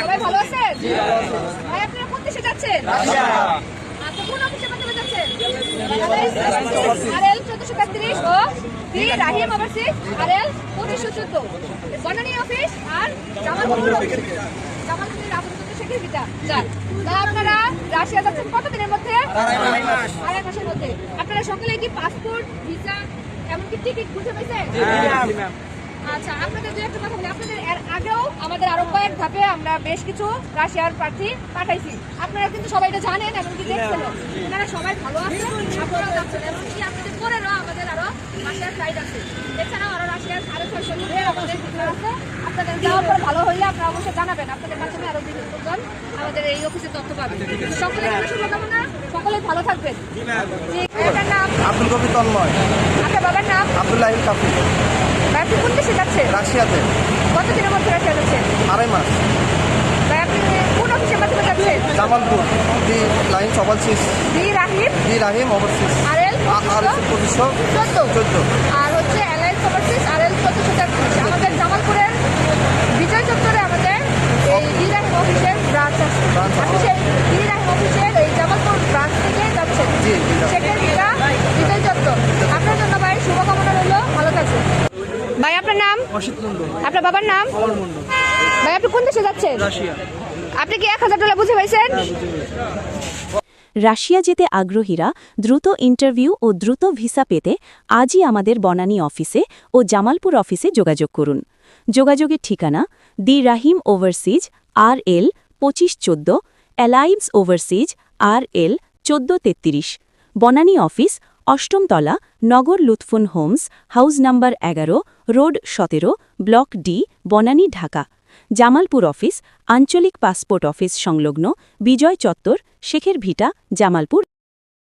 সবাই ভালো আছেন? ভাই আপনারা কোন দেশে যাচ্ছেন? আচ্ছা, কোন অফিসের মাধ্যমে যাচ্ছেন? আরএল 1433 ও দি Rahim overseas RL 1514 Banani office আর জামালপুর অফিস। জামালপুরের আপাতত শেখের ভিটা যান। তা আপনারা রাশিয়া যাচ্ছেন কতদিনের মধ্যে? আড়াই মাসের মধ্যে। আপনারা সকলে কি পাসপোর্ট, ভিসা এমনকি টিকিট খুঁজে পেয়েছেন? আচ্ছা, আপনাদের দুই একটা কথা বলি। আপনাদের এর আগেও আমাদের আরো কয়েক ধাপে আমরা বেশ কিছু রাশিয়ার প্রার্থী পাঠাইছি। আপনারা কিন্তু সবাই এটা জানেন, এমনকি দেখছেন। ওনারা সবাই ভালো আছেন, আপনারাও যাচ্ছেন। এমনকি আপনাদের পরেরও আমাদের আরো রাশিয়ার ফ্লাইট আছে। এছাড়াও আরো রাশিয়ার 650 লোকের আমাদের ভিতরে আছে। আপনাদের যাওয়ার পর ভালো হইলে আপনারা অবশ্যই জানাবেন। আপনাদের মাধ্যমে আরো বিশেষজন আমাদের এই অফিসে তথ্য পাবেন। সকলের জন্য শুভকামনা, সকলে ভালো থাকবেন। আপনার নাম? আব্দুল কবির তন্ময়। আপনার বাবার নাম? আব্দুল্লাহ কাফি। ভাই আপনি কোন দেশে যাচ্ছেন? রাশিয়াতে। কতদিনের মধ্যে রাশিয়া যাচ্ছেন? আড়াই মাস। ভাই আপনি কোন অফিসের মাধ্যমে যাচ্ছেন? জামালপুর দি লাইন ওভারসিজ দি রাহিম ওভারসিজ আরএল 2514 আর হচ্ছে এলআইএস ওভারসিজ আরএল 1433। আমাদের জামালপুরের বিজয় চত্বরে আমাদের এই দি রাহিম অফিসের ব্রাঞ্চ আছে। আপনি সেই দি রাহিম অফিসের এই জামালপুর ব্রাঞ্চ থেকে যাচ্ছেন। জি, সেখানে বিজয় চত্বর। আপনার জন্য ভাই শুভকামনা রইল, ভালো থাকবেন। ভাই আপনার নাম? অসিত মন্ডল। আপনার বাবার নাম? অমর মন্ডল। ভাই আপনি কোন দেশে যাচ্ছেন? রাশিয়া। আপনি কি 1000 ডলার বুঝে পাইছেন? রাশিয়া যেতে আগ্রহীরা দ্রুত ইন্টারভিউ ও দ্রুত ভিসা পেতে আজই আমাদের বনানী অফিসে ও জামালপুর অফিসে যোগাযোগ করুন। যোগাযোগের ঠিকানা the Rahim overseas RL 2514, alives overseas RL 1433, Banani office, অষ্টম তলা, Nagar Lutfun homes, house number 11, road 17, block D, Banani, Dhaka. Jamalpur office, আঞ্চলিক পাসপোর্ট অফিস সংলগ্ন, বিজয় চত্বর, শেখের ভিটা, জামালপুর।